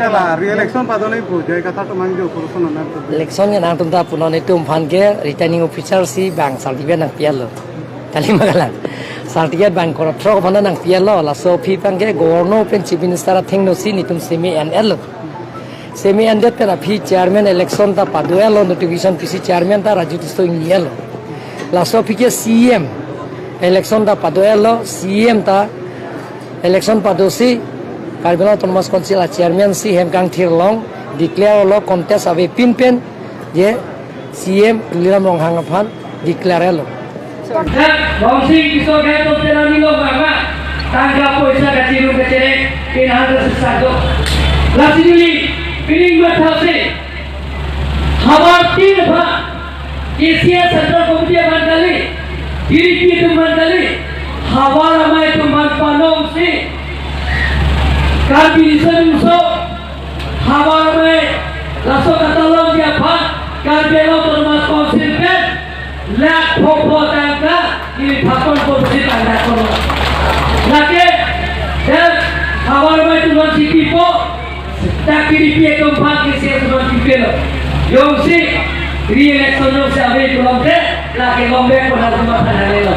Sela re-election padone bujai kata to mangjo kurusan na to. election yang nanti kita punon itu ke returning officer si bank certificate nang pialo kali magalan certificate bank korupsi mana nang pialo lah so pipang ke governor pen chief minister thing no si nitum semi NL semi NL tera pi chairman election ta paduelo notification pc chairman ta raju tisto ingelo lah so pi ke CM election ta paduelo CM ta election padosi Karbala Thomas Council chairman si Hemkang Thirlong declare lo contest abe pinpen je CM Liram Ronghangaphan declare lo Bangsi kiso gaya to terani lo baba tangga poisa gajiru kecere pinahal sesado lasi duli pining bathase habar tin bha Asia Central Committee bandali diri ki bandali habar amai tu manpanong si Karbinison so habar amai laso katalog dia bha Karbelo Thomas Council pen lak popo tangga ini thakon posisi tangga kono lake dan habar amai tu non city po takiri pie keempat kisi non city lo yong si re-election yo se abe belum deh laki ngombe pada tempat ada lo